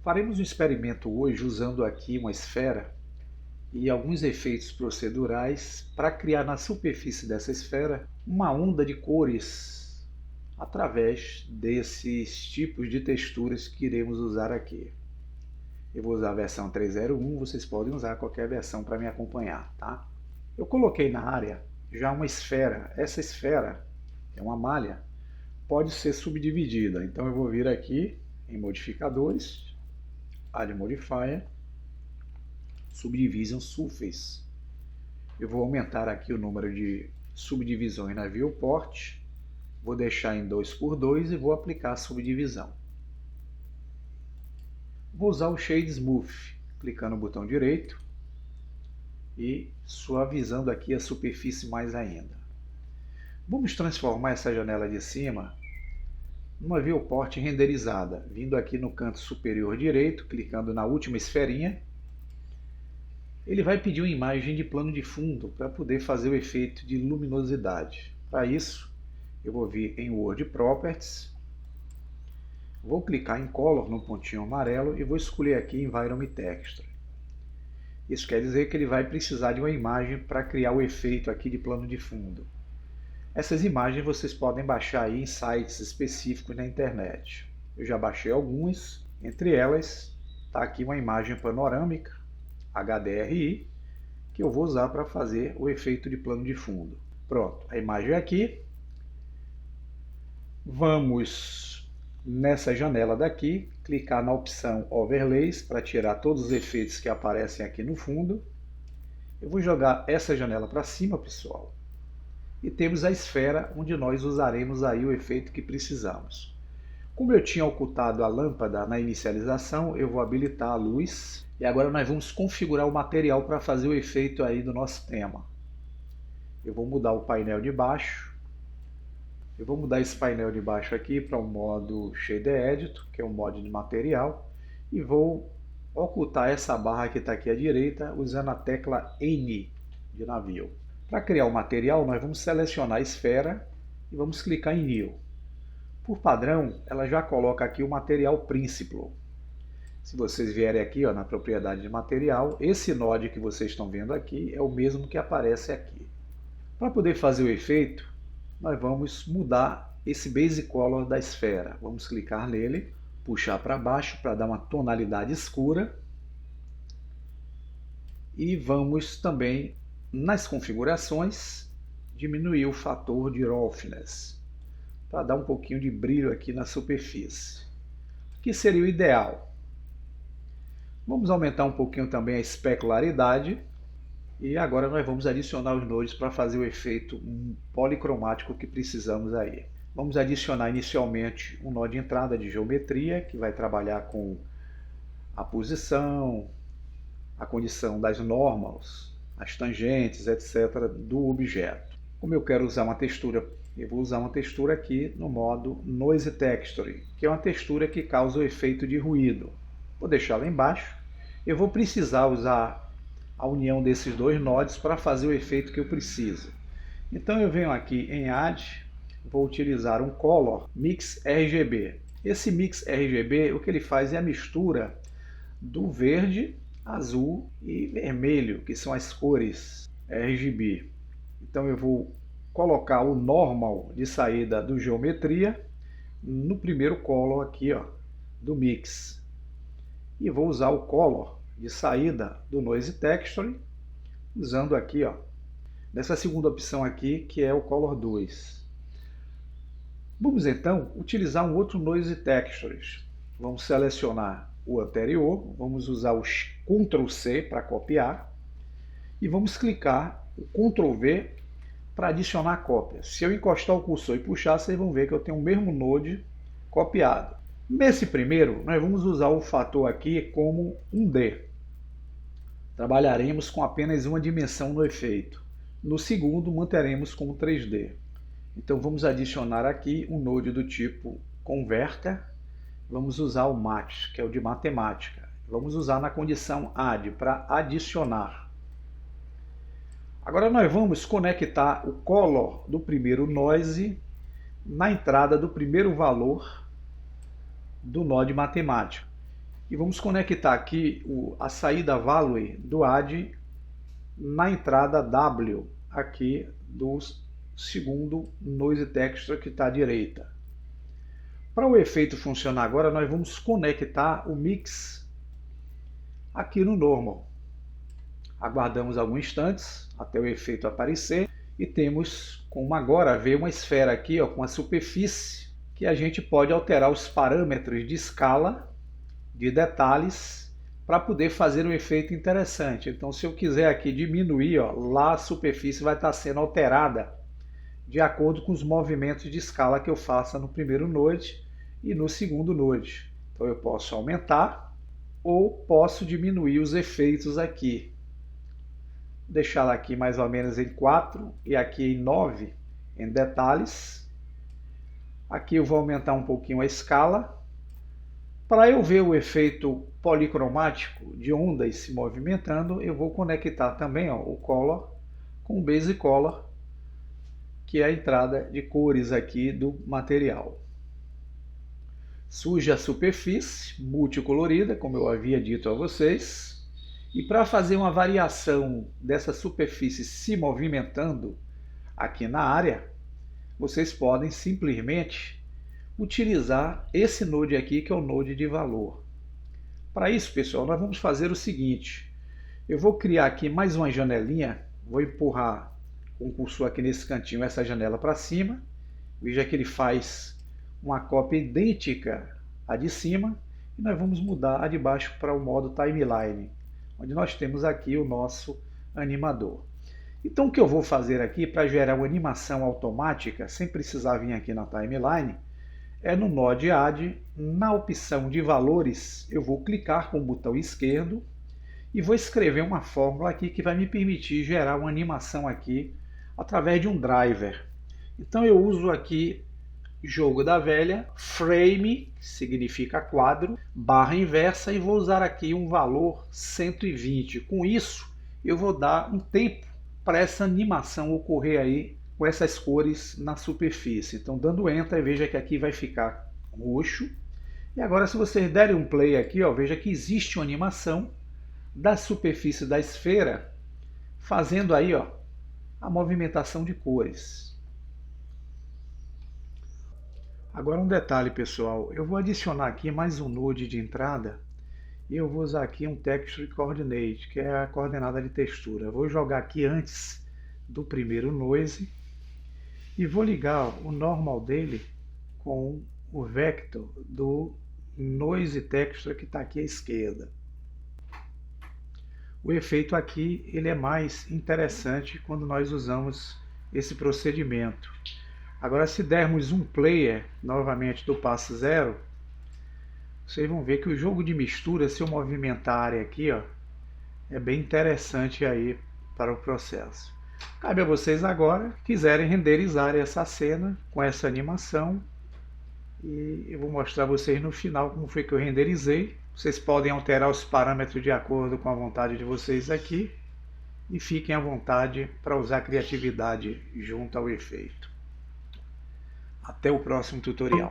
Faremos um experimento hoje usando aqui uma esfera e alguns efeitos procedurais para criar na superfície dessa esfera uma onda de cores através desses tipos de texturas que iremos usar aqui. Eu vou usar a versão 301, vocês podem usar qualquer versão para me acompanhar, tá? Eu coloquei na área já uma esfera. Essa esfera, que é uma malha, pode ser subdividida. Então eu vou vir aqui em modificadores, Add Modifier, Subdivision Surface. Eu vou aumentar aqui o número de subdivisões na Viewport, vou deixar em 2x2 e vou aplicar a subdivisão. Vou usar o Shade Smooth, clicando no botão direito e suavizando aqui a superfície mais ainda. Vamos transformar essa janela de cima numa viewport renderizada, vindo aqui no canto superior direito, clicando na última esferinha. Ele vai pedir uma imagem de plano de fundo para poder fazer o efeito de luminosidade. Para isso, eu vou vir em World Properties, vou clicar em Color no pontinho amarelo e vou escolher aqui Environment Texture. Isso quer dizer que ele vai precisar de uma imagem para criar o efeito aqui de plano de fundo. Essas imagens vocês podem baixar aí em sites específicos na internet. Eu já baixei algumas, entre elas está aqui uma imagem panorâmica HDRI, que eu vou usar para fazer o efeito de plano de fundo. Pronto, a imagem é aqui. Vamos nessa janela daqui, clicar na opção Overlays para tirar todos os efeitos que aparecem aqui no fundo. Eu vou jogar essa janela para cima, pessoal. E temos a esfera onde nós usaremos aí o efeito que precisamos. Como eu tinha ocultado a lâmpada na inicialização, eu vou habilitar a luz. E agora nós vamos configurar o material para fazer o efeito aí do nosso tema. Eu vou mudar o painel de baixo. Eu vou mudar esse painel de baixo aqui para o modo Shader Editor, que é o modo de material. E vou ocultar essa barra que está aqui à direita, usando a tecla N de navio. Para criar o material, nós vamos selecionar a esfera e vamos clicar em New. Por padrão, ela já coloca aqui o material Principal. Se vocês vierem aqui na propriedade de material, esse node que vocês estão vendo aqui é o mesmo que aparece aqui. Para poder fazer o efeito, nós vamos mudar esse Base Color da esfera. Vamos clicar nele, puxar para baixo para dar uma tonalidade escura. E vamos também, nas configurações, diminuir o fator de Roughness, para dar um pouquinho de brilho aqui na superfície, que seria o ideal. Vamos aumentar um pouquinho também a especularidade, e agora nós vamos adicionar os nodes para fazer o efeito policromático que precisamos aí. Vamos adicionar inicialmente um nó de entrada de geometria, que vai trabalhar com a posição, a condição das normals, as tangentes, etc. do objeto. Como eu quero usar uma textura, eu vou usar uma textura aqui no modo Noise Texture, que é uma textura que causa o efeito de ruído. Vou deixar lá embaixo. Eu vou precisar usar a união desses dois nodes para fazer o efeito que eu preciso. Então eu venho aqui em Add, vou utilizar um Color Mix RGB. Esse Mix RGB, o que ele faz é a mistura do verde, azul e vermelho, que são as cores RGB. Então eu vou colocar o normal de saída do geometria no primeiro color aqui, do mix. E vou usar o color de saída do noise texture, usando aqui, nessa segunda opção aqui, que é o color 2. Vamos então utilizar um outro noise textures. Vamos selecionar o anterior, vamos usar o Ctrl C para copiar e vamos clicar o Ctrl V para adicionar a cópia. Se eu encostar o cursor e puxar, vocês vão ver que eu tenho o mesmo node copiado. Nesse primeiro, nós vamos usar o fator aqui como um D. Trabalharemos com apenas uma dimensão no efeito. No segundo, manteremos como 3D. Então vamos adicionar aqui um node do tipo Converter. Vamos usar o Match, que é o de matemática. Vamos usar na condição Add, para adicionar. Agora nós vamos conectar o color do primeiro noise na entrada do primeiro valor do nó de matemática. E vamos conectar aqui a saída value do add na entrada W aqui do segundo noise texture que está à direita. Para o efeito funcionar agora, nós vamos conectar o mix aqui no normal. Aguardamos alguns instantes até o efeito aparecer e temos como agora ver uma esfera aqui, ó, com a superfície que a gente pode alterar os parâmetros de escala, de detalhes, para poder fazer um efeito interessante. Então, se eu quiser aqui diminuir, ó, lá a superfície vai estar sendo alterada de acordo com os movimentos de escala que eu faça no primeiro node e no segundo node. Então, eu posso aumentar ou posso diminuir os efeitos aqui. Deixar aqui mais ou menos em 4 e aqui em 9 em detalhes. Aqui eu vou aumentar um pouquinho a escala. Para eu ver o efeito policromático de ondas se movimentando, eu vou conectar também, ó, o Color com o Base Color, que é a entrada de cores aqui do material. Surge a superfície multicolorida, como eu havia dito a vocês. E para fazer uma variação dessa superfície se movimentando aqui na área, vocês podem simplesmente utilizar esse node aqui, que é o node de valor. Para isso, pessoal, nós vamos fazer o seguinte. Eu vou criar aqui mais uma janelinha, vou empurrar com o cursor aqui nesse cantinho essa janela para cima. Veja que ele faz uma cópia idêntica à de cima. E nós vamos mudar a de baixo para o modo Timeline, onde nós temos aqui o nosso animador. Então o que eu vou fazer aqui para gerar uma animação automática, sem precisar vir aqui na Timeline, é no Node Add, na opção de valores, eu vou clicar com o botão esquerdo e vou escrever uma fórmula aqui que vai me permitir gerar uma animação aqui através de um driver. Então eu uso aqui jogo da velha, frame, que significa quadro, barra inversa, e vou usar aqui um valor 120. Com isso, eu vou dar um tempo para essa animação ocorrer aí com essas cores na superfície. Então, dando Enter, veja que aqui vai ficar roxo. E agora, se vocês derem um play aqui, ó, veja que existe uma animação da superfície da esfera, fazendo aí, ó, a movimentação de cores. Agora um detalhe, pessoal, eu vou adicionar aqui mais um node de entrada e eu vou usar aqui um Texture Coordinate, que é a coordenada de textura. Eu vou jogar aqui antes do primeiro noise e vou ligar o normal dele com o vector do noise texture que está aqui à esquerda. O efeito aqui ele é mais interessante quando nós usamos esse procedimento. Agora, se dermos um player novamente do passo 0, vocês vão ver que o jogo de mistura, se eu movimentar a área aqui, ó, é bem interessante aí para o processo. Cabe a vocês agora, quiserem renderizar essa cena com essa animação, e eu vou mostrar a vocês no final como foi que eu renderizei. Vocês podem alterar os parâmetros de acordo com a vontade de vocês aqui, e fiquem à vontade para usar a criatividade junto ao efeito. Até o próximo tutorial.